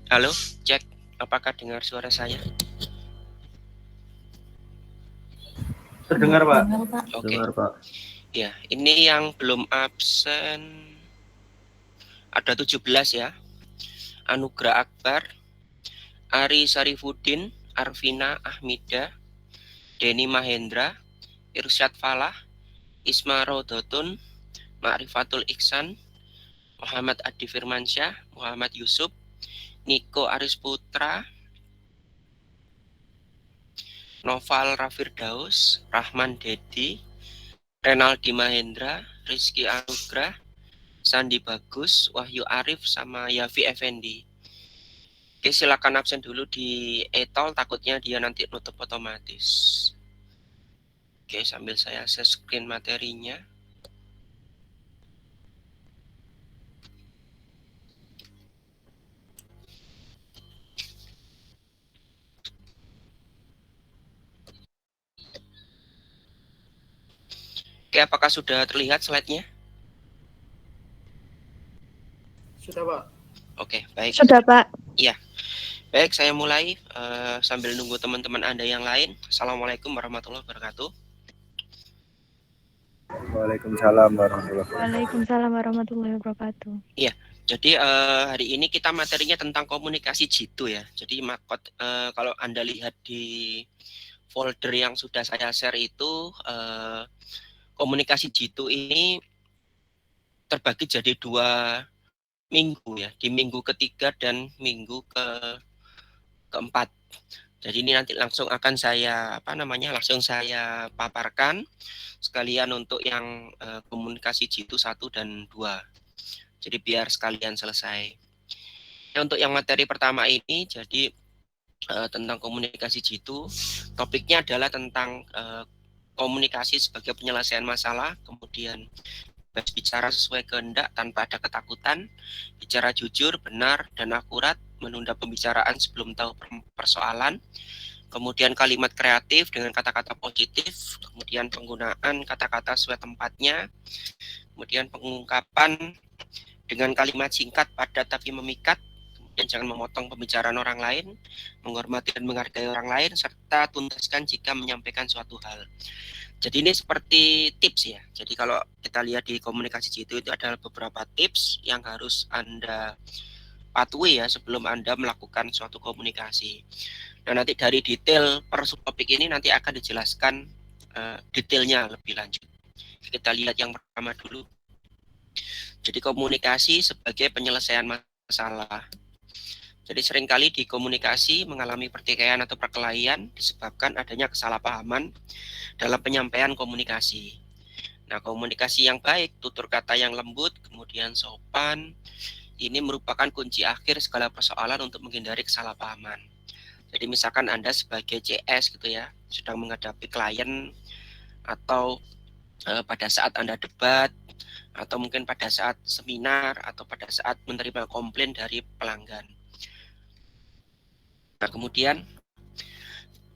Halo, cek apakah dengar suara saya? Terdengar, Pak. Oke. Dengar, Pak. Ya, ini yang belum absen ada 17 ya. Anugrah Akbar, Ari Sarifuddin, Arvina Ahmida, Denny Mahendra, Irsyad Falah, Isma Rodotun, Ma'rifatul Iksan, Muhammad Adi Firmansyah, Muhammad Yusuf, Niko Aris Putra, Noval Rafirdaus, Rahman Dedi, Renaldi Mahendra, Rizky Anugrah, Sandi Bagus, Wahyu Arif, sama Yafi Effendi. Oke, silakan absen dulu di etol, takutnya dia nanti nutup otomatis. Oke, sambil saya share screen materinya. Oke, apakah sudah terlihat slide-nya? Sudah, Pak. Oke, baik. Sudah, Pak. Iya. Baik, saya mulai sambil nunggu teman-teman Anda yang lain. Assalamualaikum warahmatullahi wabarakatuh. Waalaikumsalam warahmatullahi wabarakatuh. Waalaikumsalam warahmatullahi wabarakatuh. Iya, jadi hari ini kita materinya tentang komunikasi jitu ya. Jadi kalau Anda lihat di folder yang sudah saya share itu, komunikasi jitu ini terbagi jadi 2 minggu ya, di minggu ketiga dan minggu keempat. Jadi ini nanti langsung akan saya langsung saya paparkan sekalian untuk yang komunikasi jitu 1 dan 2. Jadi biar sekalian selesai. Nah, untuk yang materi pertama ini jadi tentang komunikasi jitu, topiknya adalah tentang komunikasi sebagai penyelesaian masalah, kemudian bicara sesuai kehendak tanpa ada ketakutan, bicara jujur, benar, dan akurat, menunda pembicaraan sebelum tahu persoalan, kemudian kalimat kreatif dengan kata-kata positif, kemudian penggunaan kata-kata sesuai tempatnya, kemudian pengungkapan dengan kalimat singkat, padat tapi memikat, kemudian jangan memotong pembicaraan orang lain, menghormati dan menghargai orang lain, serta tuntaskan jika menyampaikan suatu hal. Jadi ini seperti tips ya. Jadi kalau kita lihat di komunikasi jitu itu adalah beberapa tips yang harus Anda patuhi ya sebelum Anda melakukan suatu komunikasi. Nah, nanti dari detail per subtopik ini nanti akan dijelaskan detailnya lebih lanjut. Kita lihat yang pertama dulu. Jadi komunikasi sebagai penyelesaian masalah. Jadi seringkali di komunikasi mengalami pertikaian atau perkelahian disebabkan adanya kesalahpahaman dalam penyampaian komunikasi. Nah, komunikasi yang baik, tutur kata yang lembut, kemudian sopan, ini merupakan kunci akhir segala persoalan untuk menghindari kesalahpahaman. Jadi misalkan Anda sebagai CS gitu ya, sedang menghadapi klien atau pada saat Anda debat, atau mungkin pada saat seminar, atau pada saat menerima komplain dari pelanggan. Nah, kemudian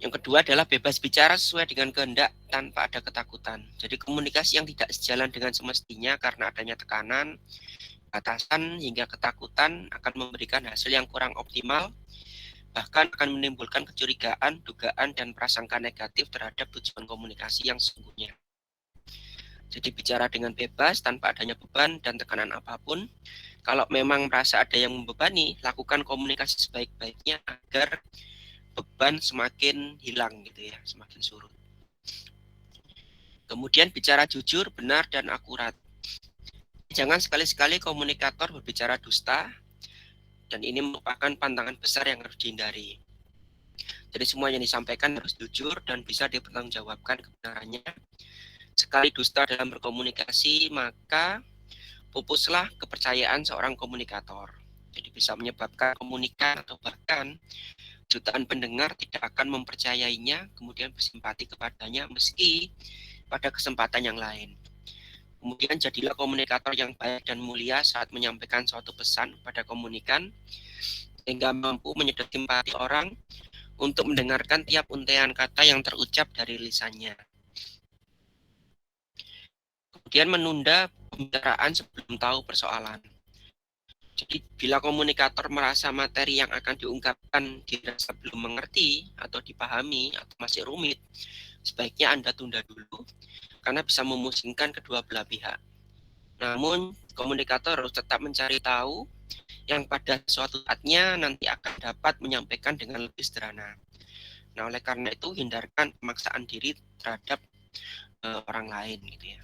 yang kedua adalah bebas bicara sesuai dengan kehendak tanpa ada ketakutan. Jadi komunikasi yang tidak sejalan dengan semestinya karena adanya tekanan, batasan, hingga ketakutan akan memberikan hasil yang kurang optimal, bahkan akan menimbulkan kecurigaan, dugaan, dan prasangka negatif terhadap tujuan komunikasi yang sesungguhnya. Jadi bicara dengan bebas tanpa adanya beban dan tekanan apapun. Kalau memang merasa ada yang membebani, lakukan komunikasi sebaik-baiknya agar beban semakin hilang gitu ya, semakin surut. Kemudian bicara jujur, benar, dan akurat. Jangan sekali-sekali komunikator berbicara dusta, dan ini merupakan pantangan besar yang harus dihindari. Jadi semua yang disampaikan harus jujur dan bisa dipertanggungjawabkan kebenarannya. Sekali dusta dalam berkomunikasi, maka pupuslah kepercayaan seorang komunikator. Jadi bisa menyebabkan komunikan atau bahkan jutaan pendengar tidak akan mempercayainya, kemudian bersimpati kepadanya meski pada kesempatan yang lain. Kemudian jadilah komunikator yang baik dan mulia saat menyampaikan suatu pesan pada komunikan, sehingga mampu menyedot simpati orang untuk mendengarkan tiap untaian kata yang terucap dari lisannya. Kemudian menunda pembicaraan sebelum tahu persoalan. Jadi bila komunikator merasa materi yang akan diungkapkan dirasa belum mengerti atau dipahami atau masih rumit, sebaiknya Anda tunda dulu karena bisa memusingkan kedua belah pihak. Namun, komunikator harus tetap mencari tahu yang pada suatu saatnya nanti akan dapat menyampaikan dengan lebih sederhana. Nah, oleh karena itu hindarkan pemaksaan diri terhadap orang lain gitu ya.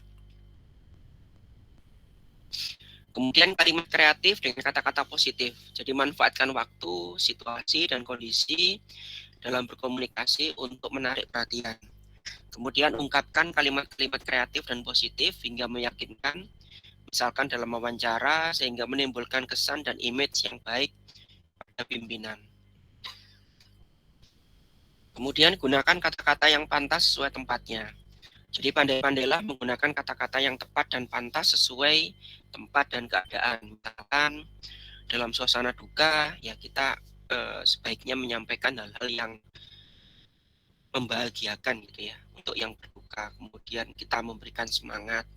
Kemudian kalimat kreatif dengan kata-kata positif. Jadi manfaatkan waktu, situasi, dan kondisi dalam berkomunikasi untuk menarik perhatian. Kemudian ungkapkan kalimat-kalimat kreatif dan positif hingga meyakinkan, misalkan dalam wawancara, sehingga menimbulkan kesan dan image yang baik pada pimpinan. Kemudian gunakan kata-kata yang pantas sesuai tempatnya. Jadi pandai-pandailah menggunakan kata-kata yang tepat dan pantas sesuai tempat dan keadaan. Misalkan dalam suasana duka, ya kita sebaiknya menyampaikan hal-hal yang membahagiakan gitu ya, untuk yang berduka. Kemudian kita memberikan semangat,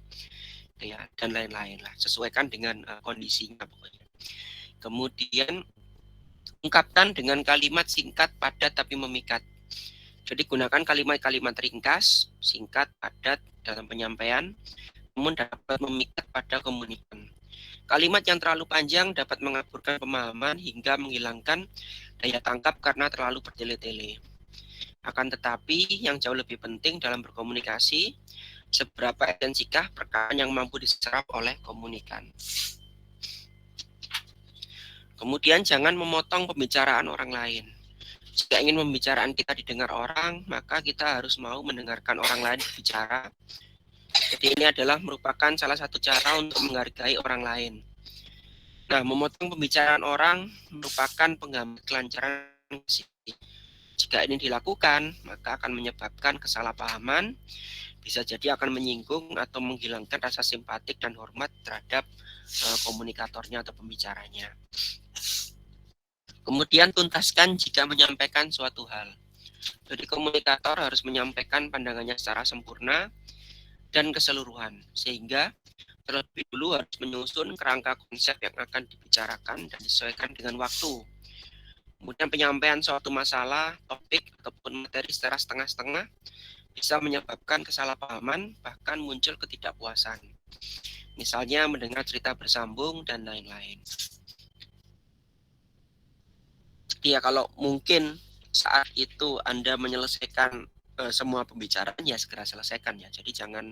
gitu ya, dan lain-lain lah. Sesuaikan dengan kondisinya pokoknya. Kemudian ungkapkan dengan kalimat singkat, padat tapi memikat. Jadi gunakan kalimat-kalimat ringkas, singkat, padat dalam penyampaian, namun dapat memikat pada komunikan. Kalimat yang terlalu panjang dapat mengaburkan pemahaman hingga menghilangkan daya tangkap karena terlalu bertele-tele. Akan tetapi yang jauh lebih penting dalam berkomunikasi, seberapa esensikah perkataan yang mampu diserap oleh komunikan. Kemudian jangan memotong pembicaraan orang lain. Jika ingin pembicaraan kita didengar orang, maka kita harus mau mendengarkan orang lain berbicara. Jadi ini adalah merupakan salah satu cara untuk menghargai orang lain. Nah, memotong pembicaraan orang merupakan penghambat kelancaran. Jika ini dilakukan, maka akan menyebabkan kesalahpahaman, bisa jadi akan menyinggung atau menghilangkan rasa simpatik dan hormat terhadap komunikatornya atau pembicaranya. Kemudian tuntaskan jika menyampaikan suatu hal. Jadi komunikator harus menyampaikan pandangannya secara sempurna dan keseluruhan, sehingga terlebih dulu harus menyusun kerangka konsep yang akan dibicarakan dan disesuaikan dengan waktu. Kemudian penyampaian suatu masalah, topik, ataupun materi secara setengah-setengah bisa menyebabkan kesalahpahaman, bahkan muncul ketidakpuasan. Misalnya mendengar cerita bersambung dan lain-lain. Jadi ya kalau mungkin saat itu Anda menyelesaikan semua pembicaraan, ya segera selesaikan ya. Jadi jangan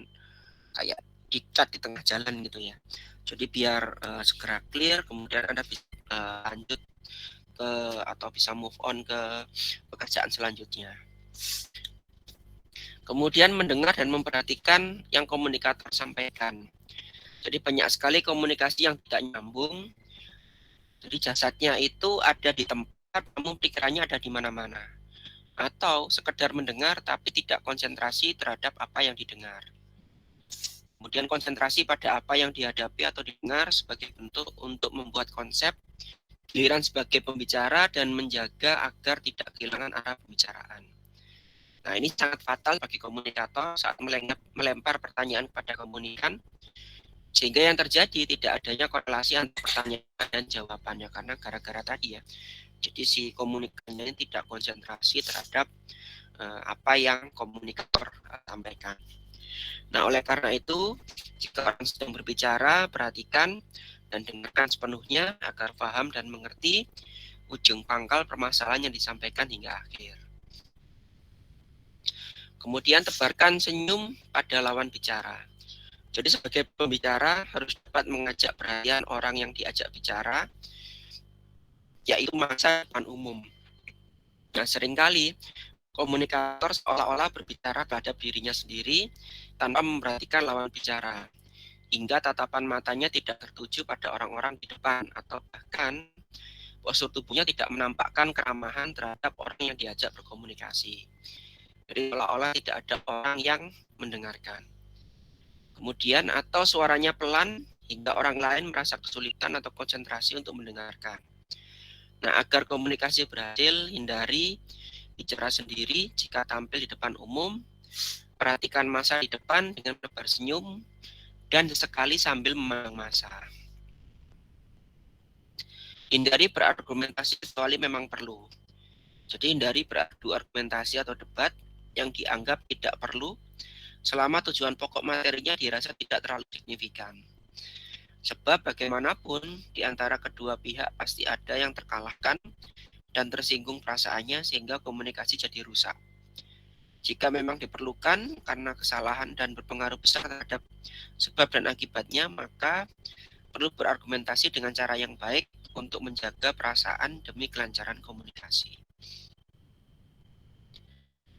kayak di-cut di tengah jalan gitu ya. Jadi biar segera clear, kemudian Anda bisa lanjut ke atau bisa move on ke pekerjaan selanjutnya. Kemudian mendengar dan memperhatikan yang komunikator sampaikan. Jadi banyak sekali komunikasi yang tidak nyambung. Jadi jasadnya itu ada di tempat, namun pikirannya ada di mana-mana. Atau sekedar mendengar tapi tidak konsentrasi terhadap apa yang didengar. Kemudian konsentrasi pada apa yang dihadapi atau didengar sebagai bentuk untuk membuat konsep, giliran sebagai pembicara dan menjaga agar tidak kehilangan arah pembicaraan. Nah, ini sangat fatal bagi komunikator saat melempar pertanyaan kepada komunikan, sehingga yang terjadi tidak adanya korelasi antara pertanyaan dan jawabannya karena gara-gara tadi ya. Jadi si komunikannya ini tidak konsentrasi terhadap apa yang komunikator sampaikan. Nah, oleh karena itu, jika orang sedang berbicara, perhatikan dan dengarkan sepenuhnya agar paham dan mengerti ujung pangkal permasalahan yang disampaikan hingga akhir. Kemudian tebarkan senyum pada lawan bicara. Jadi sebagai pembicara harus dapat mengajak perhatian orang yang diajak bicara, yaitu masa depan umum. Nah, seringkali komunikator seolah-olah berbicara terhadap dirinya sendiri tanpa memperhatikan lawan bicara, hingga tatapan matanya tidak tertuju pada orang-orang di depan, atau bahkan postur tubuhnya tidak menampakkan keramahan terhadap orang yang diajak berkomunikasi. Jadi seolah-olah tidak ada orang yang mendengarkan. Kemudian atau suaranya pelan hingga orang lain merasa kesulitan atau konsentrasi untuk mendengarkan. Nah, agar komunikasi berhasil, hindari bicara sendiri jika tampil di depan umum, perhatikan masa di depan dengan berlebar senyum, dan sesekali sambil memandang masa. Hindari berargumentasi kecuali memang perlu. Jadi hindari beradu argumentasi atau debat yang dianggap tidak perlu selama tujuan pokok materinya dirasa tidak terlalu signifikan. Sebab bagaimanapun di antara kedua pihak pasti ada yang terkalahkan dan tersinggung perasaannya sehingga komunikasi jadi rusak. Jika memang diperlukan karena kesalahan dan berpengaruh besar terhadap sebab dan akibatnya, maka perlu berargumentasi dengan cara yang baik untuk menjaga perasaan demi kelancaran komunikasi.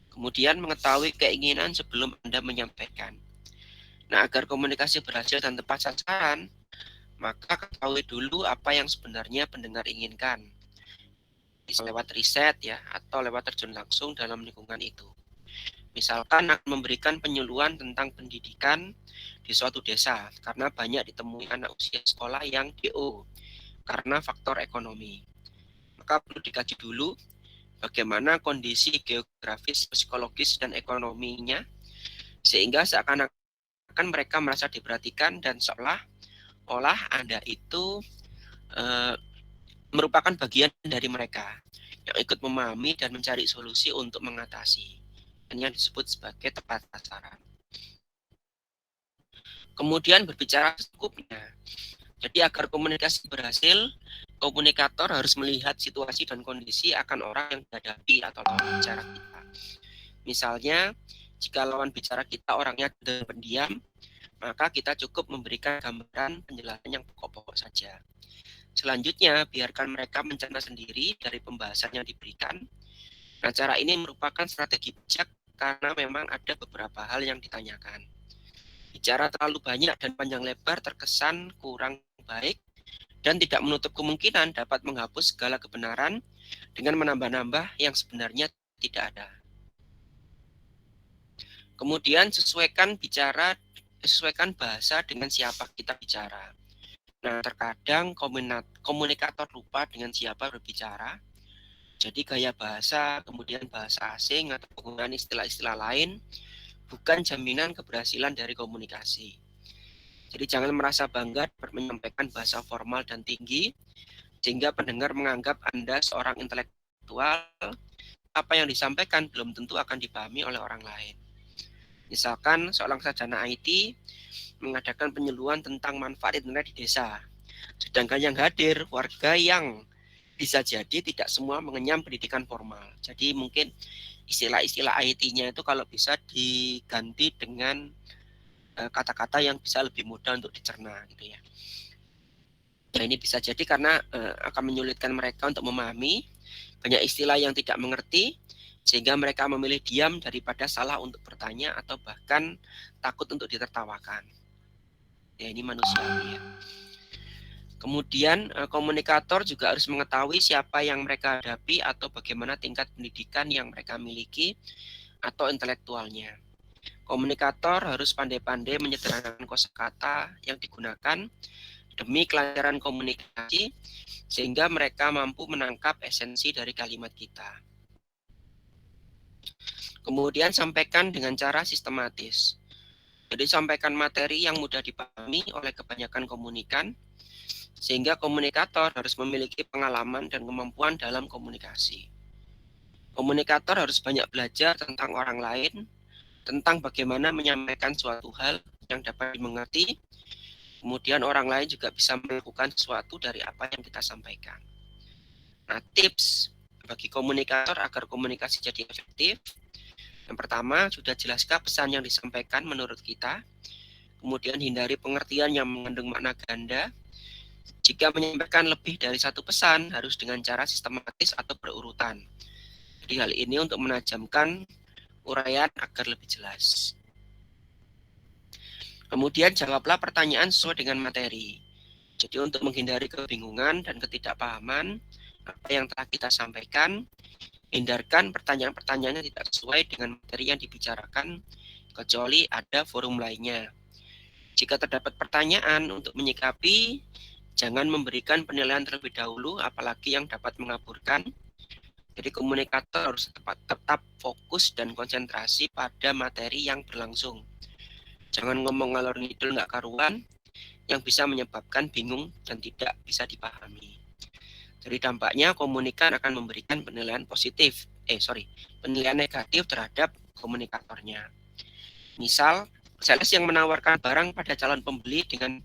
Kemudian mengetahui keinginan sebelum Anda menyampaikan. Nah, agar komunikasi berhasil dan tepat sasaran, maka ketahui dulu apa yang sebenarnya pendengar inginkan. Bisa lewat riset ya, atau lewat terjun langsung dalam lingkungan itu. Misalkan akan memberikan penyuluhan tentang pendidikan di suatu desa, karena banyak ditemui anak usia sekolah yang DO karena faktor ekonomi. Maka perlu dikaji dulu bagaimana kondisi geografis, psikologis, dan ekonominya, sehingga seakan-akan mereka merasa diperhatikan dan seolah-olah Anda itu merupakan bagian dari mereka yang ikut memahami dan mencari solusi untuk mengatasi. Ini yang disebut sebagai tepat sasaran. Kemudian berbicara secukupnya. Jadi agar komunikasi berhasil, komunikator harus melihat situasi dan kondisi akan orang yang dihadapi atau lawan bicara kita. Misalnya, jika lawan bicara kita orangnya pendiam, maka kita cukup memberikan gambaran penjelasan yang pokok-pokok saja. Selanjutnya, biarkan mereka mencerna sendiri dari pembahasan yang diberikan. Nah, cara ini merupakan strategi bijak karena memang ada beberapa hal yang ditanyakan. Bicara terlalu banyak dan panjang lebar terkesan kurang baik dan tidak menutup kemungkinan dapat menghapus segala kebenaran dengan menambah-nambah yang sebenarnya tidak ada. Kemudian sesuaikan bahasa dengan siapa kita bicara. Nah, terkadang komunikator lupa dengan siapa berbicara. Jadi gaya bahasa, kemudian bahasa asing atau penggunaan istilah-istilah lain bukan jaminan keberhasilan dari komunikasi. Jadi jangan merasa bangga menyampaikan bahasa formal dan tinggi, sehingga pendengar menganggap Anda seorang intelektual. Apa yang disampaikan belum tentu akan dipahami oleh orang lain. Misalkan seorang sarjana IT mengadakan penyuluhan tentang manfaat internet di desa, sedangkan yang hadir warga yang bisa jadi tidak semua mengenyam pendidikan formal. Jadi mungkin istilah-istilah IT-nya itu kalau bisa diganti dengan kata-kata yang bisa lebih mudah untuk dicerna gitu ya. Nah, ini bisa jadi karena akan menyulitkan mereka untuk memahami banyak istilah yang tidak mengerti, sehingga mereka memilih diam daripada salah untuk bertanya atau bahkan takut untuk ditertawakan. Ya, ini manusiawi ya. Kemudian komunikator juga harus mengetahui siapa yang mereka hadapi atau bagaimana tingkat pendidikan yang mereka miliki atau intelektualnya. Komunikator harus pandai-pandai menyederhanakan kosakata yang digunakan demi kelancaran komunikasi sehingga mereka mampu menangkap esensi dari kalimat kita. Kemudian sampaikan dengan cara sistematis. Jadi sampaikan materi yang mudah dipahami oleh kebanyakan komunikan sehingga komunikator harus memiliki pengalaman dan kemampuan dalam komunikasi. Komunikator harus banyak belajar tentang orang lain, tentang bagaimana menyampaikan suatu hal yang dapat dimengerti, kemudian orang lain juga bisa melakukan sesuatu dari apa yang kita sampaikan. Nah, tips bagi komunikator agar komunikasi jadi efektif. Yang pertama, sudah jelaskah pesan yang disampaikan menurut kita? Kemudian hindari pengertian yang mengandung makna ganda. Jika menyampaikan lebih dari satu pesan, harus dengan cara sistematis atau berurutan. Jadi hal ini untuk menajamkan uraian agar lebih jelas. Kemudian jawablah pertanyaan sesuai dengan materi. Jadi untuk menghindari kebingungan dan ketidakpahaman apa yang telah kita sampaikan, hindarkan pertanyaan-pertanyaan yang tidak sesuai dengan materi yang dibicarakan, kecuali ada forum lainnya. Jika terdapat pertanyaan untuk menyikapi, jangan memberikan penilaian terlebih dahulu, apalagi yang dapat mengaburkan. Jadi komunikator harus tetap fokus dan konsentrasi pada materi yang berlangsung. Jangan ngomong ngalor ngidul nggak karuan yang bisa menyebabkan bingung dan tidak bisa dipahami. Jadi dampaknya komunikan akan memberikan penilaian penilaian negatif terhadap komunikatornya. Misal, sales yang menawarkan barang pada calon pembeli dengan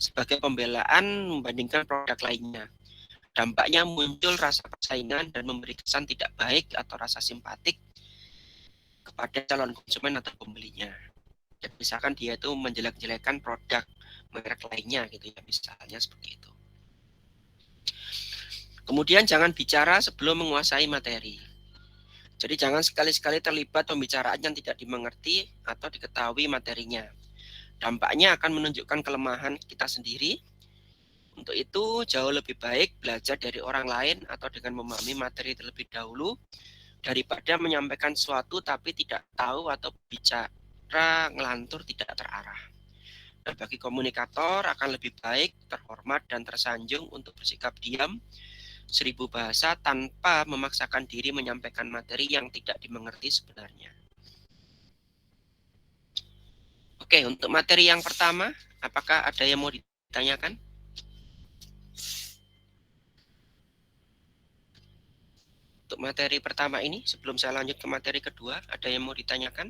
sebagai pembelaan membandingkan produk lainnya. Dampaknya muncul rasa persaingan dan memberi kesan tidak baik atau rasa simpatik kepada calon konsumen atau pembelinya. Jadi misalkan dia itu menjelek-jelekan produk merek lainnya gitu ya, misalnya seperti itu. Kemudian jangan bicara sebelum menguasai materi. Jadi jangan sekali-sekali terlibat pembicaraan yang tidak dimengerti atau diketahui materinya. Dampaknya akan menunjukkan kelemahan kita sendiri. Untuk itu jauh lebih baik belajar dari orang lain atau dengan memahami materi terlebih dahulu daripada menyampaikan sesuatu tapi tidak tahu atau bicara ngelantur tidak terarah. Dan bagi komunikator akan lebih baik, terhormat dan tersanjung untuk bersikap diam 1000 bahasa tanpa memaksakan diri menyampaikan materi yang tidak dimengerti sebenarnya. Oke, untuk materi yang pertama, apakah ada yang mau ditanyakan? Untuk materi pertama ini, sebelum saya lanjut ke materi kedua, ada yang mau ditanyakan?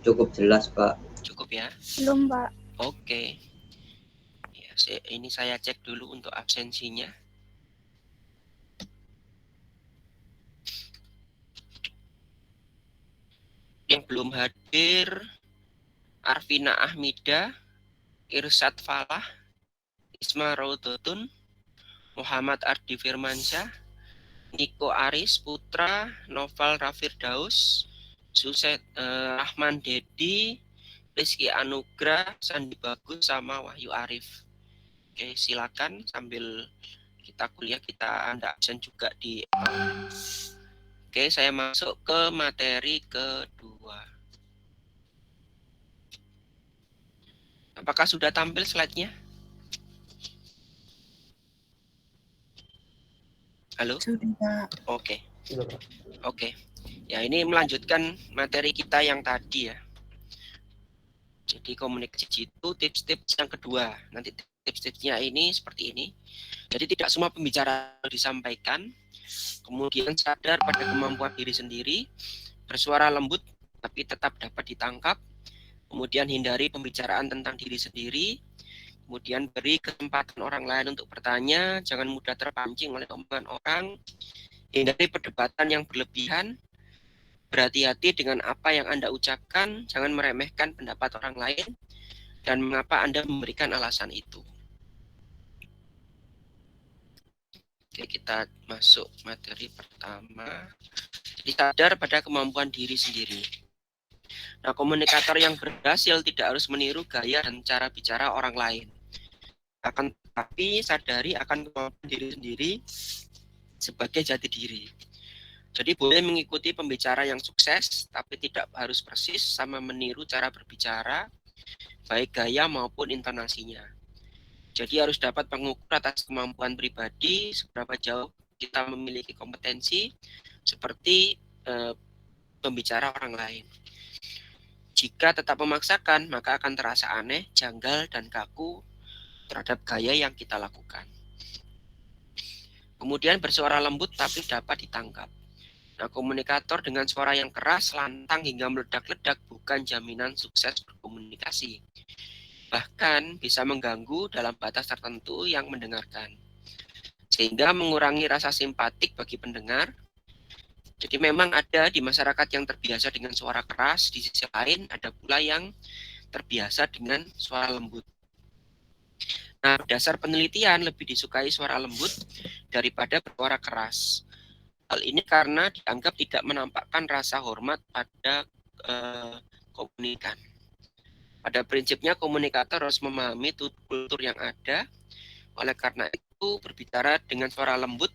Cukup jelas, Pak. Cukup ya? Belum, Pak. Oke. Ya, ini saya cek dulu untuk absensinya. Yang belum hadir, Arvina Ahmida, Irsad Falah, Isma Raudotun, Muhammad Ardi Firmansyah, Niko Aris Putra, Noval Rafirdaus, Rahman Dedi, Rizky Anugrah, Sandi Bagus, sama Wahyu Arif. Oke, silakan sambil kita kuliah, kita Anda absen juga di Oke, saya masuk ke materi kedua. Apakah sudah tampil slide-nya? Halo? Sudah. Oke. Oke. Ya, ini melanjutkan materi kita yang tadi ya. Jadi komunikasi itu tips-tips yang kedua. Nanti tips-tipsnya ini seperti ini. Jadi tidak semua pembicaraan disampaikan. Kemudian sadar pada kemampuan diri sendiri. Bersuara lembut tapi tetap dapat ditangkap. Kemudian hindari pembicaraan tentang diri sendiri. Kemudian beri kesempatan orang lain untuk bertanya. Jangan mudah terpancing oleh omongan orang. Hindari perdebatan yang berlebihan. Berhati-hati dengan apa yang Anda ucapkan, jangan meremehkan pendapat orang lain, dan mengapa Anda memberikan alasan itu. Oke, kita masuk materi pertama. Jadi sadar pada kemampuan diri sendiri. Nah, komunikator yang berhasil tidak harus meniru gaya dan cara bicara orang lain. Akan tetapi sadari akan kemampuan diri sendiri sebagai jati diri. Jadi boleh mengikuti pembicara yang sukses, tapi tidak harus persis sama meniru cara berbicara, baik gaya maupun intonasinya. Jadi harus dapat mengukur atas kemampuan pribadi, seberapa jauh kita memiliki kompetensi, seperti pembicara orang lain. Jika tetap memaksakan, maka akan terasa aneh, janggal, dan kaku terhadap gaya yang kita lakukan. Kemudian bersuara lembut tapi dapat ditangkap. Nah, komunikator dengan suara yang keras, lantang hingga meledak-ledak bukan jaminan sukses berkomunikasi. Bahkan bisa mengganggu dalam batas tertentu yang mendengarkan. Sehingga mengurangi rasa simpatik bagi pendengar. Jadi memang ada di masyarakat yang terbiasa dengan suara keras, di sisi lain ada pula yang terbiasa dengan suara lembut. Nah, berdasar penelitian lebih disukai suara lembut daripada bersuara keras. Hal ini karena dianggap tidak menampakkan rasa hormat pada komunikan. Pada prinsipnya komunikator harus memahami kultur yang ada. Oleh karena itu berbicara dengan suara lembut,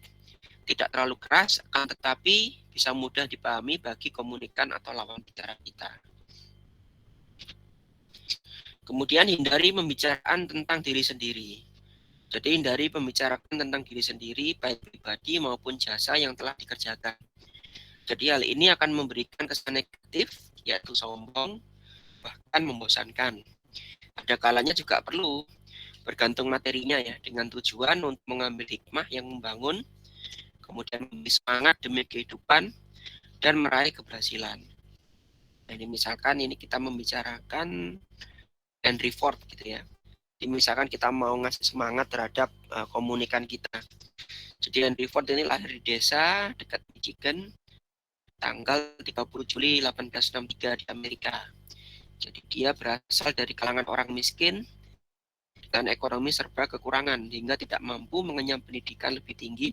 tidak terlalu keras, akan tetapi bisa mudah dipahami bagi komunikan atau lawan bicara kita. Kemudian hindari pembicaraan tentang diri sendiri. Jadi hindari pembicarakan tentang diri sendiri, baik pribadi maupun jasa yang telah dikerjakan. Jadi hal ini akan memberikan kesan negatif, yaitu sombong, bahkan membosankan. ada kalanya juga perlu bergantung materinya ya, dengan tujuan untuk mengambil hikmah yang membangun, kemudian memberi semangat demi kehidupan dan meraih keberhasilan. Jadi misalkan ini kita membicarakan Henry Ford gitu ya. Jadi misalkan kita mau ngasih semangat terhadap komunikan kita. Jadi Henry Ford ini lahir di desa dekat Michigan tanggal 30 Juli 1863 di Amerika. Jadi dia berasal dari kalangan orang miskin dan ekonomi serba kekurangan hingga tidak mampu mengenyam pendidikan lebih tinggi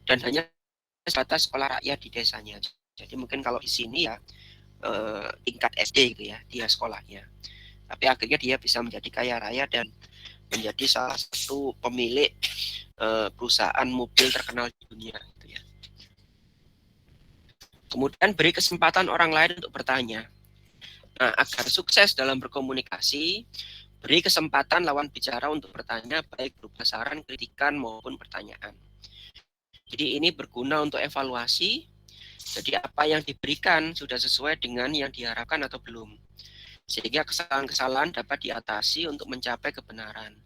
dan hanya sebatas sekolah rakyat di desanya. Jadi mungkin kalau di sini ya tingkat SD gitu ya dia sekolahnya. Tapi akhirnya dia bisa menjadi kaya raya dan menjadi salah satu pemilik perusahaan mobil terkenal di dunia gitu ya. Kemudian beri kesempatan orang lain untuk bertanya. Nah, agar sukses dalam berkomunikasi, beri kesempatan lawan bicara untuk bertanya baik berupa saran, kritikan maupun pertanyaan. Jadi ini berguna untuk evaluasi. Jadi apa yang diberikan sudah sesuai dengan yang diharapkan atau belum. Sehingga kesalahan-kesalahan dapat diatasi untuk mencapai kebenaran.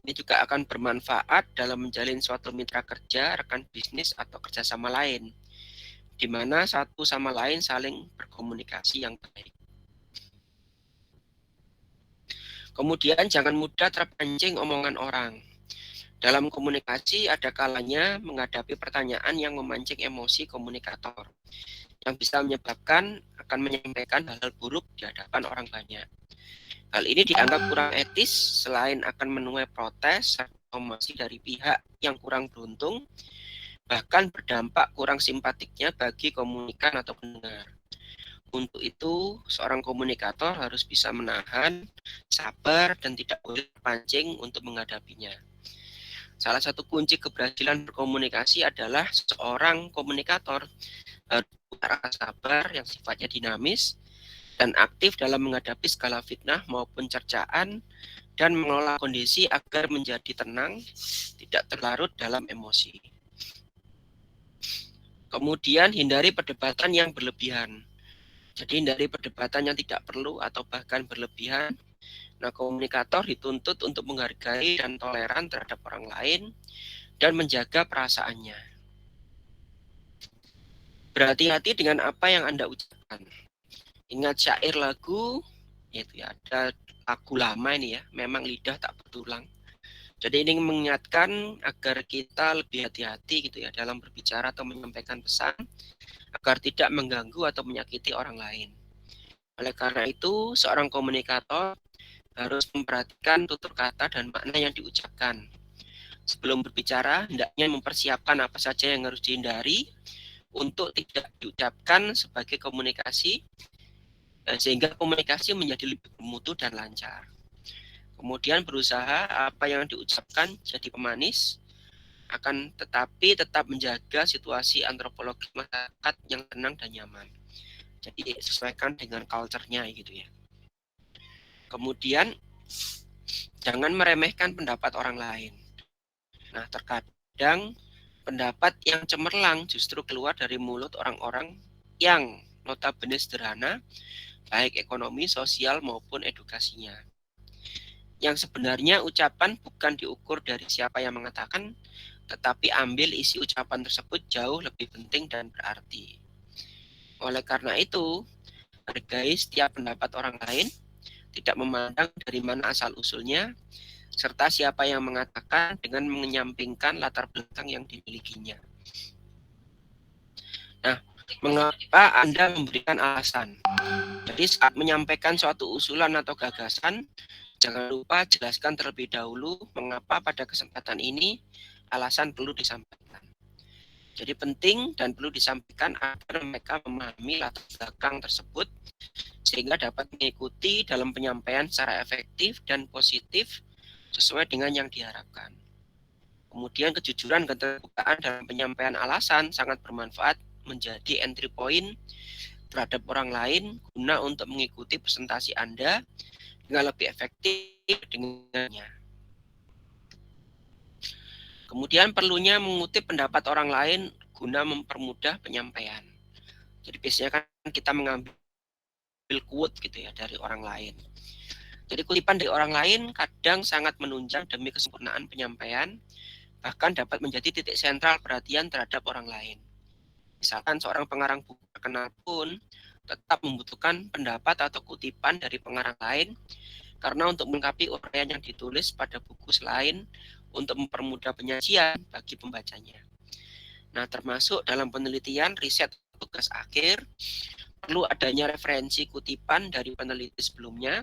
Ini juga akan bermanfaat dalam menjalin suatu mitra kerja, rekan bisnis, atau kerjasama lain, di mana satu sama lain saling berkomunikasi yang baik. Kemudian jangan mudah terpancing omongan orang. Dalam komunikasi ada kalanya menghadapi pertanyaan yang memancing emosi komunikator, yang bisa menyebabkan akan menyampaikan hal-hal buruk di hadapan orang banyak. Hal ini dianggap kurang etis selain akan menuai protes atau masih dari pihak yang kurang beruntung, bahkan berdampak kurang simpatiknya bagi komunikan atau pendengar. Untuk itu, seorang komunikator harus bisa menahan, sabar, dan tidak boleh terpancing untuk menghadapinya. Salah satu kunci keberhasilan berkomunikasi adalah seorang komunikator harus punya rasa sabar yang sifatnya dinamis dan aktif dalam menghadapi skala fitnah maupun cercaan dan mengelola kondisi agar menjadi tenang, tidak terlarut dalam emosi. Kemudian hindari perdebatan yang berlebihan. Jadi hindari perdebatan yang tidak perlu atau bahkan berlebihan. Nah, komunikator dituntut untuk menghargai dan toleran terhadap orang lain dan menjaga perasaannya. Berhati-hati dengan apa yang Anda ucapkan. Ingat syair lagu, yaitu ya, ada lagu lama ini ya, memang lidah tak bertulang. Jadi ini mengingatkan agar kita lebih hati-hati gitu ya dalam berbicara atau menyampaikan pesan agar tidak mengganggu atau menyakiti orang lain. Oleh karena itu, seorang komunikator harus memperhatikan tutur kata dan makna yang diucapkan. Sebelum berbicara, hendaknya mempersiapkan apa saja yang harus dihindari untuk tidak diucapkan sebagai komunikasi, sehingga komunikasi menjadi lebih bermutu dan lancar. Kemudian berusaha apa yang diucapkan jadi pemanis, akan tetapi tetap menjaga situasi antropologi masyarakat yang tenang dan nyaman. Jadi sesuaikan dengan culture-nya gitu ya. Kemudian jangan meremehkan pendapat orang lain. Nah, terkadang pendapat yang cemerlang justru keluar dari mulut orang-orang yang notabene sederhana, baik ekonomi, sosial maupun edukasinya. Yang sebenarnya ucapan bukan diukur dari siapa yang mengatakan, tetapi ambil isi ucapan tersebut jauh lebih penting dan berarti. Oleh karena itu, hargai setiap pendapat orang lain, tidak memandang dari mana asal-usulnya, serta siapa yang mengatakan dengan menyampingkan latar belakang yang dimilikinya. Nah, mengapa Anda memberikan alasan? Jadi saat menyampaikan suatu usulan atau gagasan, jangan lupa jelaskan terlebih dahulu mengapa pada kesempatan ini alasan perlu disampaikan. Jadi penting dan perlu disampaikan agar mereka memahami latar belakang tersebut sehingga dapat mengikuti dalam penyampaian secara efektif dan positif sesuai dengan yang diharapkan. Kemudian kejujuran dan keterbukaan dalam penyampaian alasan sangat bermanfaat menjadi entry point terhadap orang lain guna untuk mengikuti presentasi Anda dengan lebih efektif dengannya. Kemudian perlunya mengutip pendapat orang lain guna mempermudah penyampaian. Jadi biasanya kan kita mengambil quote gitu ya dari orang lain. Jadi kutipan dari orang lain kadang sangat menunjang demi kesempurnaan penyampaian, bahkan dapat menjadi titik sentral perhatian terhadap orang lain. Misalkan seorang pengarang buku terkenal pun tetap membutuhkan pendapat atau kutipan dari pengarang lain karena untuk melengkapi uraian yang ditulis pada buku selain untuk mempermudah penyajian bagi pembacanya. Nah, termasuk dalam penelitian, riset, tugas akhir, perlu adanya referensi kutipan dari peneliti sebelumnya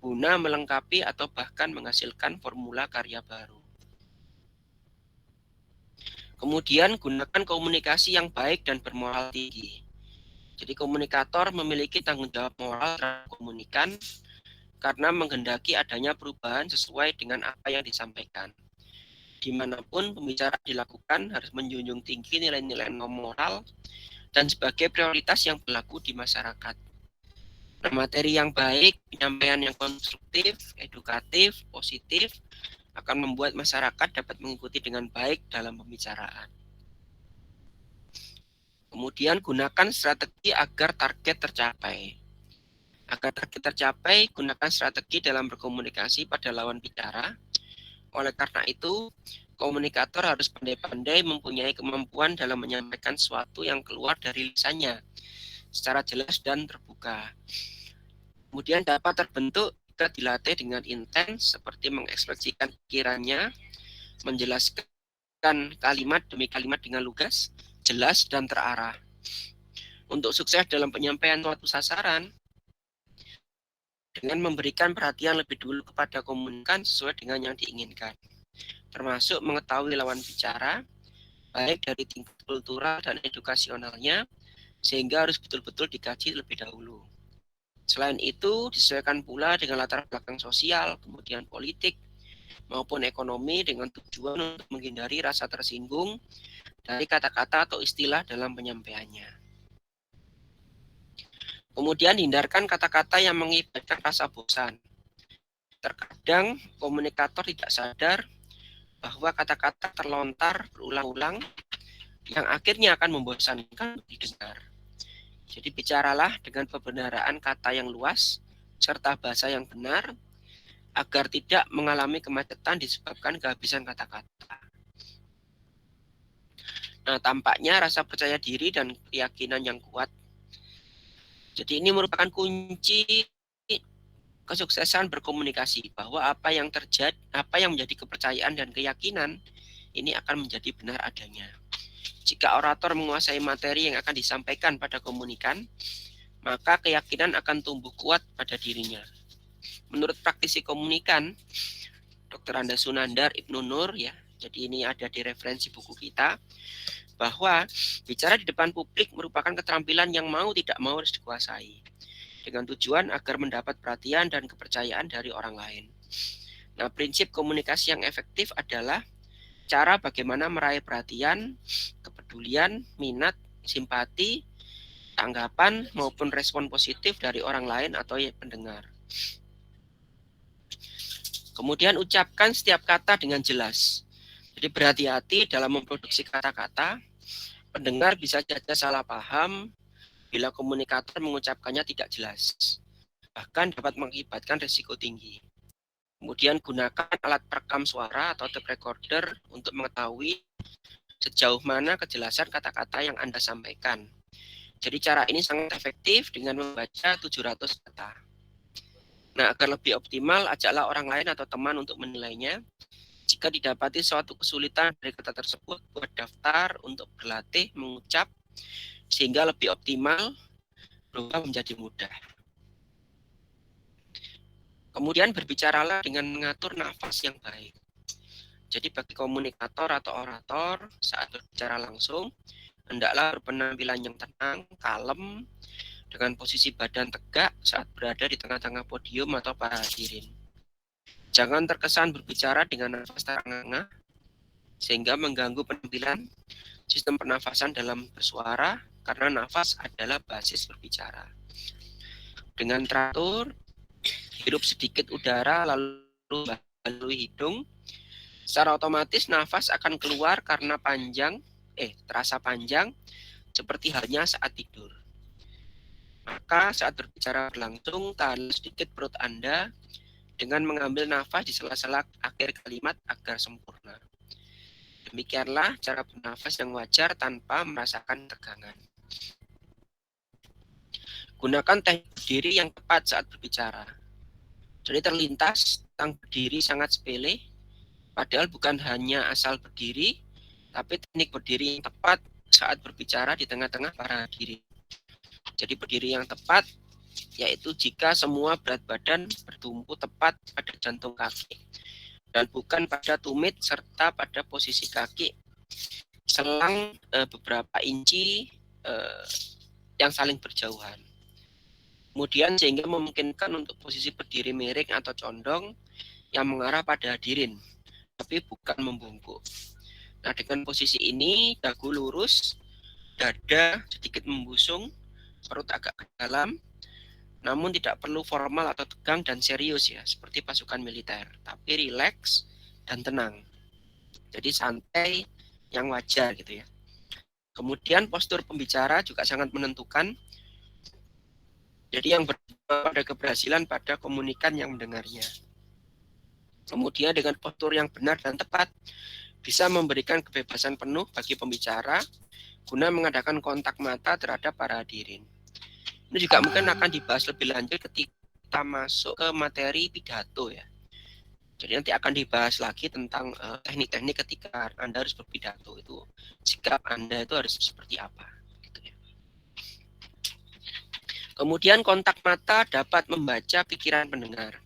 guna melengkapi atau bahkan menghasilkan formula karya baru. Kemudian gunakan komunikasi yang baik dan bermoral tinggi. Jadi komunikator memiliki tanggung jawab moral terhadap komunikan karena menghendaki adanya perubahan sesuai dengan apa yang disampaikan. Dimanapun pembicaraan dilakukan harus menjunjung tinggi nilai-nilai moral dan sebagai prioritas yang berlaku di masyarakat. Nah, materi yang baik, penyampaian yang konstruktif, edukatif, positif akan membuat masyarakat dapat mengikuti dengan baik dalam pembicaraan. Kemudian gunakan strategi agar target tercapai. Agar target tercapai, gunakan strategi dalam berkomunikasi pada lawan bicara. Oleh karena itu, komunikator harus pandai-pandai mempunyai kemampuan dalam menyampaikan sesuatu yang keluar dari lisannya secara jelas dan terbuka. Kemudian dapat terbentuk jika dilatih dengan intens seperti mengekspresikan pikirannya, menjelaskan kalimat demi kalimat dengan lugas, jelas, dan terarah. Untuk sukses dalam penyampaian suatu sasaran, dengan memberikan perhatian lebih dulu kepada komunikan sesuai dengan yang diinginkan, termasuk mengetahui lawan bicara, baik dari tingkat kultural dan edukasionalnya, sehingga harus betul-betul dikaji lebih dahulu. Selain itu, disesuaikan pula dengan latar belakang sosial, kemudian politik, maupun ekonomi dengan tujuan untuk menghindari rasa tersinggung dari kata-kata atau istilah dalam penyampaiannya. Kemudian hindarkan kata-kata yang mengakibatkan rasa bosan. Terkadang komunikator tidak sadar bahwa kata-kata terlontar berulang-ulang yang akhirnya akan membosankan didengar. Jadi bicaralah dengan pembenaran kata yang luas serta bahasa yang benar agar tidak mengalami kemacetan disebabkan kehabisan kata-kata. Nah, tampaknya rasa percaya diri dan keyakinan yang kuat. Jadi ini merupakan kunci kesuksesan berkomunikasi, bahwa apa yang menjadi kepercayaan dan keyakinan ini akan menjadi benar adanya. Jika orator menguasai materi yang akan disampaikan pada komunikan, maka keyakinan akan tumbuh kuat pada dirinya. Menurut praktisi komunikan, Dr. Anda Sunandar Ibnu Nur, ya, jadi ini ada di referensi buku kita, bahwa bicara di depan publik merupakan keterampilan yang mau tidak mau harus dikuasai, dengan tujuan agar mendapat perhatian dan kepercayaan dari orang lain. Nah, prinsip komunikasi yang efektif adalah cara bagaimana meraih perhatian, kepedulian, minat, simpati, tanggapan, maupun respon positif dari orang lain atau pendengar. Kemudian ucapkan setiap kata dengan jelas. Jadi berhati-hati dalam memproduksi kata-kata. Pendengar bisa saja salah paham bila komunikator mengucapkannya tidak jelas. Bahkan dapat mengakibatkan risiko tinggi. Kemudian gunakan alat perekam suara atau tape recorder untuk mengetahui sejauh mana kejelasan kata-kata yang Anda sampaikan. Jadi cara ini sangat efektif dengan membaca 700 kata. Nah, agar lebih optimal, ajaklah orang lain atau teman untuk menilainya. Jika didapati suatu kesulitan dari kata tersebut, buat daftar untuk berlatih mengucap sehingga lebih optimal berubah menjadi mudah. Kemudian berbicaralah dengan mengatur nafas yang baik. Jadi bagi komunikator atau orator saat berbicara langsung, hendaklah berpenampilan yang tenang, kalem, dengan posisi badan tegak saat berada di tengah-tengah podium atau para hadirin. Jangan terkesan berbicara dengan nafas terengah-engah, sehingga mengganggu penampilan sistem pernafasan dalam bersuara, karena nafas adalah basis berbicara. Dengan teratur, hirup sedikit udara lalu melalui hidung, secara otomatis nafas akan keluar karena terasa panjang seperti halnya saat tidur. Maka saat berbicara berlangsung, tahan sedikit perut Anda dengan mengambil nafas di sela-sela akhir kalimat agar sempurna. Demikianlah cara bernafas yang wajar tanpa merasakan tegangan. Gunakan teknik berdiri yang tepat saat berbicara. Jadi terlintas tentang berdiri sangat sepele, padahal bukan hanya asal berdiri, tapi teknik berdiri yang tepat saat berbicara di tengah-tengah para hadirin. Jadi berdiri yang tepat yaitu jika semua berat badan bertumpu tepat pada jantung kaki dan bukan pada tumit serta pada posisi kaki selang beberapa inci yang saling berjauhan. Kemudian sehingga memungkinkan untuk posisi berdiri miring atau condong yang mengarah pada hadirin, tapi bukan membungkuk. Nah, dengan posisi ini dagu lurus, dada sedikit membusung, perut agak ke dalam, namun tidak perlu formal atau tegang dan serius ya, seperti pasukan militer, tapi rileks dan tenang. Jadi santai yang wajar gitu ya. Kemudian postur pembicara juga sangat menentukan. Jadi yang pada keberhasilan pada komunikan yang mendengarnya. Kemudian dengan postur yang benar dan tepat bisa memberikan kebebasan penuh bagi pembicara guna mengadakan kontak mata terhadap para hadirin. Ini juga mungkin akan dibahas lebih lanjut ketika kita masuk ke materi pidato ya. Jadi nanti akan dibahas lagi tentang teknik-teknik ketika Anda harus berpidato, itu sikap Anda itu harus seperti apa. Gitu ya. Kemudian kontak mata dapat membaca pikiran pendengar.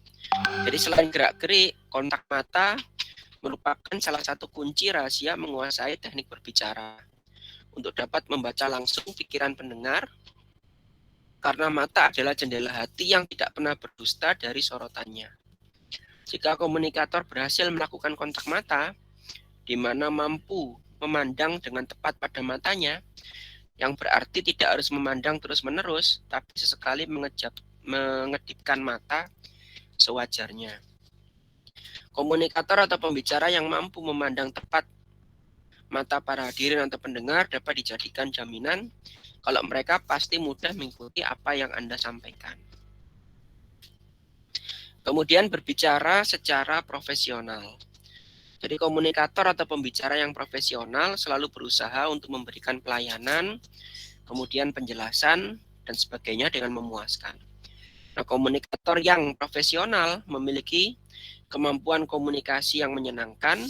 Jadi selain gerak-gerik, kontak mata merupakan salah satu kunci rahasia menguasai teknik berbicara. Untuk dapat membaca langsung pikiran pendengar, karena mata adalah jendela hati yang tidak pernah berdusta dari sorotannya. Jika komunikator berhasil melakukan kontak mata, di mana mampu memandang dengan tepat pada matanya, yang berarti tidak harus memandang terus-menerus, tapi sesekali mengedipkan mata sewajarnya. Komunikator atau pembicara yang mampu memandang tepat mata para hadirin atau pendengar dapat dijadikan jaminan kalau mereka pasti mudah mengikuti apa yang Anda sampaikan. Kemudian berbicara secara profesional. Jadi komunikator atau pembicara yang profesional selalu berusaha untuk memberikan pelayanan, kemudian penjelasan, dan sebagainya dengan memuaskan. Nah, komunikator yang profesional memiliki kemampuan komunikasi yang menyenangkan,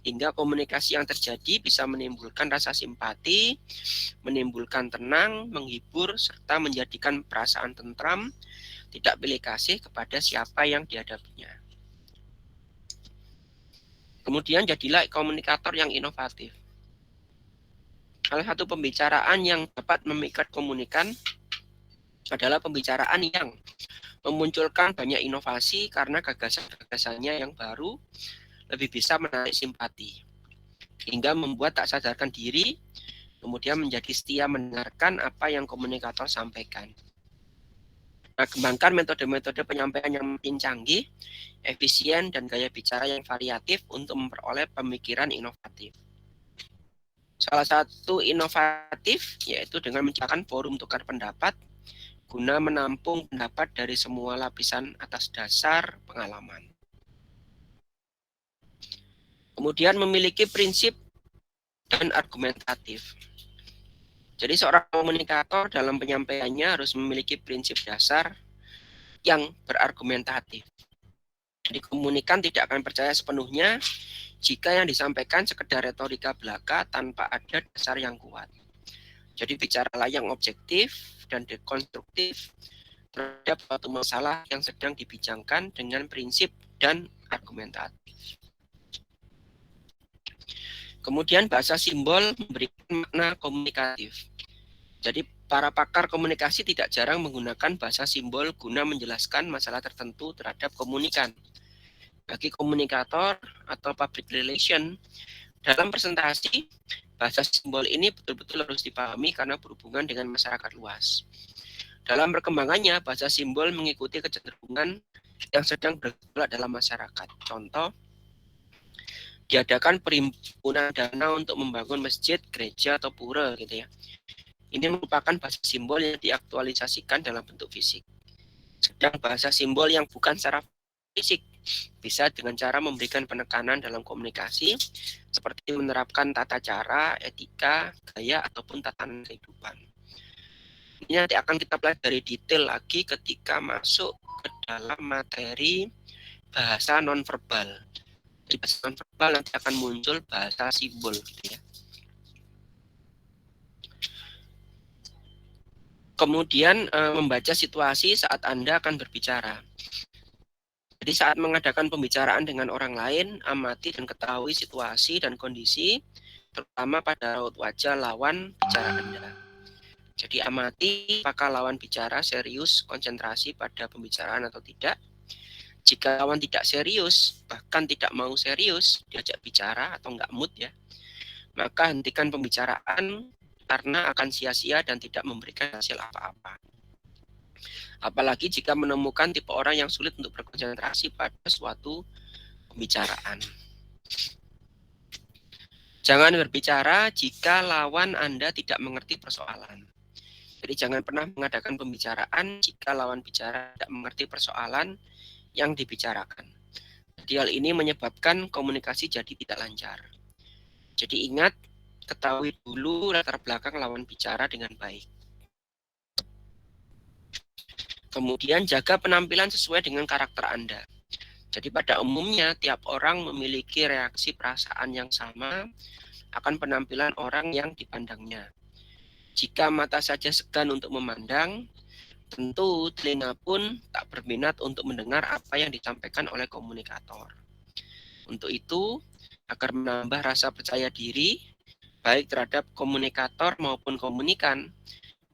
hingga komunikasi yang terjadi bisa menimbulkan rasa simpati, menimbulkan tenang, menghibur, serta menjadikan perasaan tentram, tidak pilih kasih kepada siapa yang dihadapinya. Kemudian jadilah komunikator yang inovatif. Salah satu pembicaraan yang dapat memikat komunikan adalah pembicaraan yang memunculkan banyak inovasi karena gagasan-gagasannya yang baru lebih bisa menarik simpati, hingga membuat tak sadarkan diri, kemudian menjadi setia mendengarkan apa yang komunikator sampaikan. Nah, kembangkan metode-metode penyampaian yang makin canggih, efisien, dan gaya bicara yang variatif untuk memperoleh pemikiran inovatif. Salah satu inovatif yaitu dengan menciptakan forum tukar pendapat guna menampung pendapat dari semua lapisan atas dasar pengalaman. Kemudian memiliki prinsip dan argumentatif. Jadi seorang komunikator dalam penyampaiannya harus memiliki prinsip dasar yang berargumentatif. Jadi komunikan tidak akan percaya sepenuhnya jika yang disampaikan sekedar retorika belaka tanpa ada dasar yang kuat. Jadi bicaralah yang objektif dan dekonstruktif terhadap suatu masalah yang sedang dibincangkan dengan prinsip dan argumentatif. Kemudian bahasa simbol memberikan makna komunikatif. Jadi para pakar komunikasi tidak jarang menggunakan bahasa simbol guna menjelaskan masalah tertentu terhadap komunikan. Bagi komunikator atau public relation, dalam presentasi, bahasa simbol ini betul-betul harus dipahami karena berhubungan dengan masyarakat luas. Dalam perkembangannya, bahasa simbol mengikuti kecenderungan yang sedang bergejolak dalam masyarakat. Contoh, diadakan perhimpunan dana untuk membangun masjid, gereja, atau pura gitu ya. Ini merupakan bahasa simbol yang diaktualisasikan dalam bentuk fisik. Sedang bahasa simbol yang bukan secara fisik. Bisa dengan cara memberikan penekanan dalam komunikasi, seperti menerapkan tata cara, etika, gaya, ataupun tatanan kehidupan. Ini nanti akan kita pelajari detail lagi ketika masuk ke dalam materi bahasa nonverbal. Di bahasa nonverbal nanti akan muncul bahasa simbol gitu ya. Kemudian membaca situasi saat Anda akan berbicara. Jadi saat mengadakan pembicaraan dengan orang lain, amati dan ketahui situasi dan kondisi, terutama pada raut wajah lawan bicara Anda. Jadi amati apakah lawan bicara serius, konsentrasi pada pembicaraan atau tidak. Jika lawan tidak serius, bahkan tidak mau serius, diajak bicara atau enggak mood ya, maka hentikan pembicaraan karena akan sia-sia dan tidak memberikan hasil apa-apa. Apalagi jika menemukan tipe orang yang sulit untuk berkonsentrasi pada suatu pembicaraan. Jangan berbicara jika lawan Anda tidak mengerti persoalan. Jadi jangan pernah mengadakan pembicaraan jika lawan bicara tidak mengerti persoalan yang dibicarakan. Jadi hal ini menyebabkan komunikasi jadi tidak lancar. Jadi ingat, ketahui dulu latar belakang lawan bicara dengan baik. Kemudian jaga penampilan sesuai dengan karakter Anda. Jadi pada umumnya tiap orang memiliki reaksi perasaan yang sama akan penampilan orang yang dipandangnya. Jika mata saja segan untuk memandang, tentu telinga pun tak berminat untuk mendengar apa yang disampaikan oleh komunikator. Untuk itu, agar menambah rasa percaya diri, baik terhadap komunikator maupun komunikan,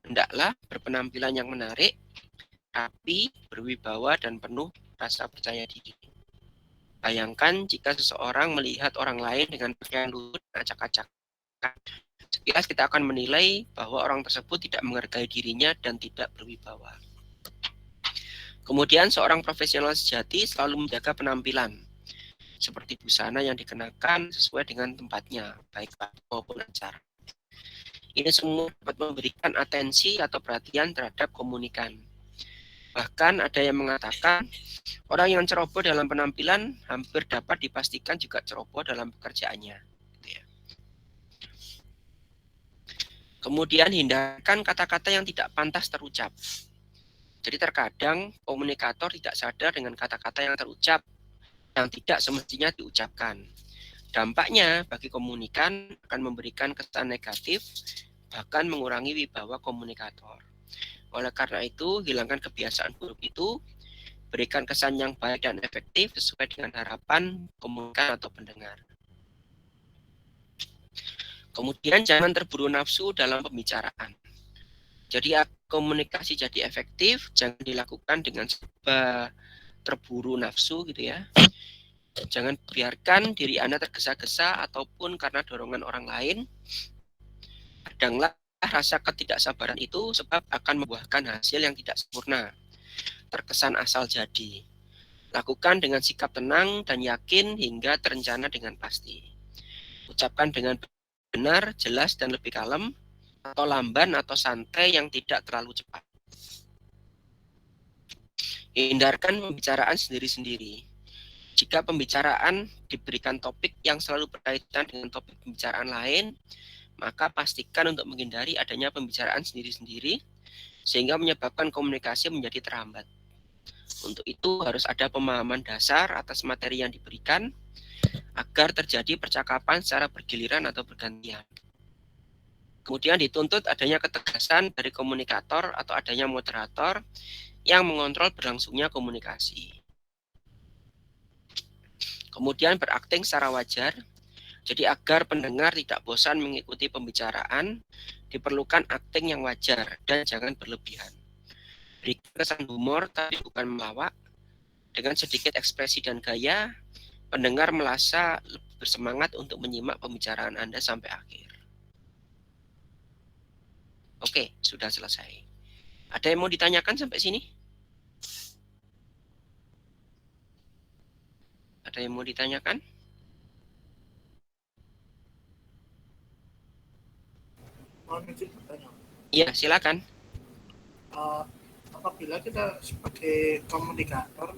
hendaklah berpenampilan yang menarik, rapi, berwibawa, dan penuh rasa percaya diri. Bayangkan jika seseorang melihat orang lain dengan pakaian lusuh dan acak-acakan. Sekilas kita akan menilai bahwa orang tersebut tidak menghargai dirinya dan tidak berwibawa. Kemudian seorang profesional sejati selalu menjaga penampilan, seperti busana yang dikenakan sesuai dengan tempatnya, baik maupun acara. Ini semua dapat memberikan atensi atau perhatian terhadap komunikan. Bahkan ada yang mengatakan orang yang ceroboh dalam penampilan hampir dapat dipastikan juga ceroboh dalam pekerjaannya. Kemudian hindarkan kata-kata yang tidak pantas terucap. Jadi terkadang komunikator tidak sadar dengan kata-kata yang terucap yang tidak semestinya diucapkan. Dampaknya bagi komunikan akan memberikan kesan negatif, bahkan mengurangi wibawa komunikator. Oleh karena itu, hilangkan kebiasaan buruk itu, berikan kesan yang baik dan efektif sesuai dengan harapan komunikan atau pendengar. Kemudian jangan terburu nafsu dalam pembicaraan. Jadi komunikasi jadi efektif, jangan dilakukan dengan serba terburu nafsu gitu ya. Jangan biarkan diri Anda tergesa-gesa ataupun karena dorongan orang lain. Hadanglah rasa ketidaksabaran itu sebab akan membuahkan hasil yang tidak sempurna, terkesan asal jadi. Lakukan dengan sikap tenang dan yakin hingga terencana dengan pasti. Ucapkan dengan benar, jelas, dan lebih kalem, atau lamban atau santai yang tidak terlalu cepat. Hindarkan pembicaraan sendiri-sendiri. Jika pembicaraan diberikan topik yang selalu berkaitan dengan topik pembicaraan lain, maka pastikan untuk menghindari adanya pembicaraan sendiri-sendiri, sehingga menyebabkan komunikasi menjadi terhambat. Untuk itu harus ada pemahaman dasar atas materi yang diberikan, agar terjadi percakapan secara bergiliran atau bergantian. Kemudian dituntut adanya ketegasan dari komunikator atau adanya moderator yang mengontrol berlangsungnya komunikasi. Kemudian berakting secara wajar. Jadi agar pendengar tidak bosan mengikuti pembicaraan, diperlukan akting yang wajar dan jangan berlebihan. Berikan kesan humor tapi bukan melawak. Dengan sedikit ekspresi dan gaya, pendengar merasa lebih bersemangat untuk menyimak pembicaraan Anda sampai akhir. Oke, sudah selesai. Ada yang mau ditanyakan sampai sini? Ada yang mau ditanyakan? Iya, silakan. Apabila kita sebagai komunikator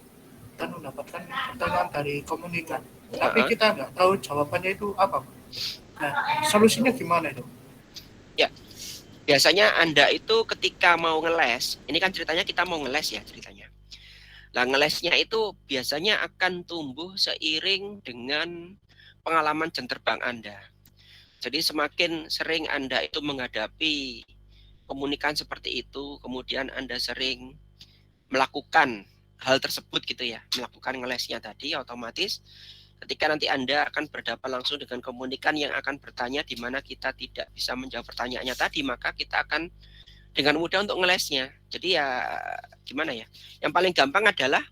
kan mendapatkan pertanyaan dari komunikan, tapi kita nggak tahu jawabannya itu apa. Nah, solusinya gimana itu? Ya, biasanya Anda itu ketika mau ngeles, ini kan ceritanya kita mau ngeles ya ceritanya. Nah, ngelesnya itu biasanya akan tumbuh seiring dengan pengalaman jam terbang Anda. Jadi semakin sering Anda itu menghadapi komunikan seperti itu, kemudian Anda sering melakukan hal tersebut gitu ya, melakukan ngelesnya tadi, otomatis ketika nanti Anda akan berhadapan langsung dengan komunikan yang akan bertanya di mana kita tidak bisa menjawab pertanyaannya tadi, maka kita akan dengan mudah untuk ngelesnya. Jadi ya gimana ya, yang paling gampang adalah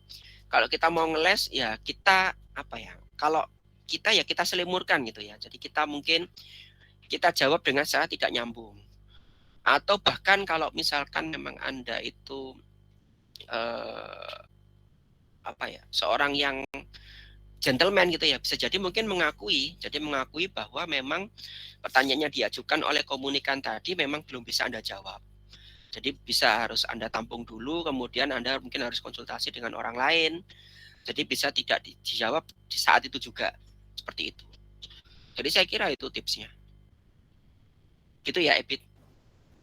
kalau kita mau ngeles ya kita apa ya, kalau kita ya kita selimurkan gitu ya. Jadi kita mungkin kita jawab dengan cara tidak nyambung. Atau bahkan kalau misalkan memang Anda itu apa ya, seorang yang gentleman gitu ya, bisa jadi mungkin mengakui bahwa memang pertanyaannya diajukan oleh komunikan tadi memang belum bisa Anda jawab. Jadi harus Anda tampung dulu, kemudian Anda mungkin harus konsultasi dengan orang lain. Jadi bisa tidak dijawab di saat itu juga, seperti itu. Jadi saya kira itu tipsnya. Gitu ya, Ebit.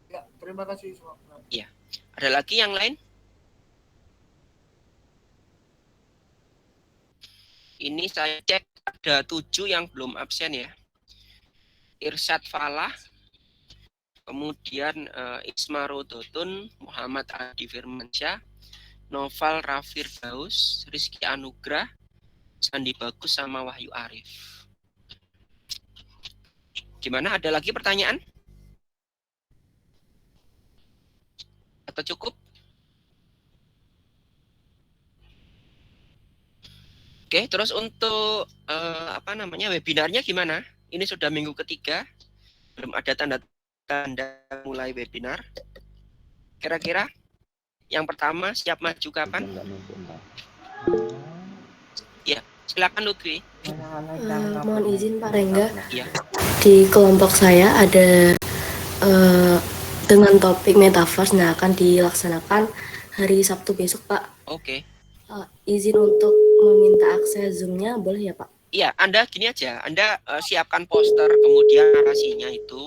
Ya, terima kasih. Iya. Ada lagi yang lain? Ini saya cek ada 7 yang belum absen ya. Irsyad Falah, kemudian Isma Rodotun, Muhammad Adi Firmansyah, Noval Rafir Daus, Rizky Anugrah, Sandi Bagus, sama Wahyu Arif. Gimana, ada lagi pertanyaan? Atau cukup? Oke, terus untuk webinarnya gimana? Ini sudah minggu ketiga, belum ada tanda-tanda mulai webinar. Kira-kira yang pertama siap maju kapan? Ya, silakan Lutfi. Mohon izin Pak Rengga. Ya. Di kelompok saya ada dengan topik metaverse yang akan dilaksanakan hari Sabtu besok, Pak. Oke. Izin untuk meminta akses Zoom-nya boleh ya, Pak? Iya, Anda gini aja, Anda siapkan poster, kemudian narasinya itu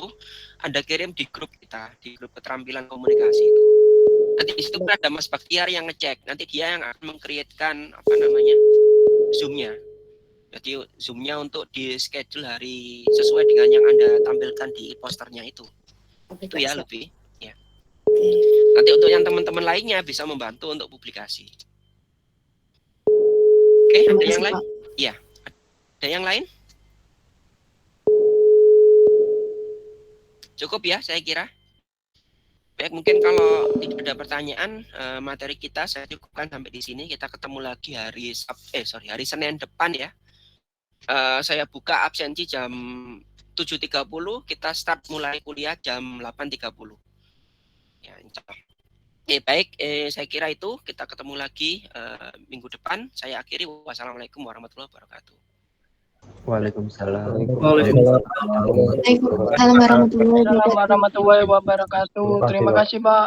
Anda kirim di grup kita, di grup keterampilan komunikasi itu. Nanti di situ ada Mas Baktiar yang ngecek, nanti dia yang akan meng-create-kan Zoom-nya. Jadi Zoom-nya untuk di schedule hari sesuai dengan yang Anda tampilkan di posternya itu. Oke, Itu ya siap. lebih. Ya. Oke. Nanti untuk yang teman-teman lainnya bisa membantu untuk publikasi. Oke, Terima ada kasih, yang lain? Pak. Iya. Ada yang lain? Cukup ya, saya kira. Baik, mungkin kalau tidak ada pertanyaan, materi kita saya cukupkan sampai di sini. Kita ketemu lagi hari Senin depan ya. Saya buka absensi jam 7.30, kita start mulai kuliah jam 8.30. Ya, insya Allah. Baik, saya kira itu. Kita ketemu lagi minggu depan. Saya akhiri. Wassalamualaikum warahmatullahi wabarakatuh. Waalaikumsalam. Waalaikumsalam warahmatullahi wabarakatuh. Assalamualaikum warahmatullahi wabarakatuh. Terima kasih, Pak.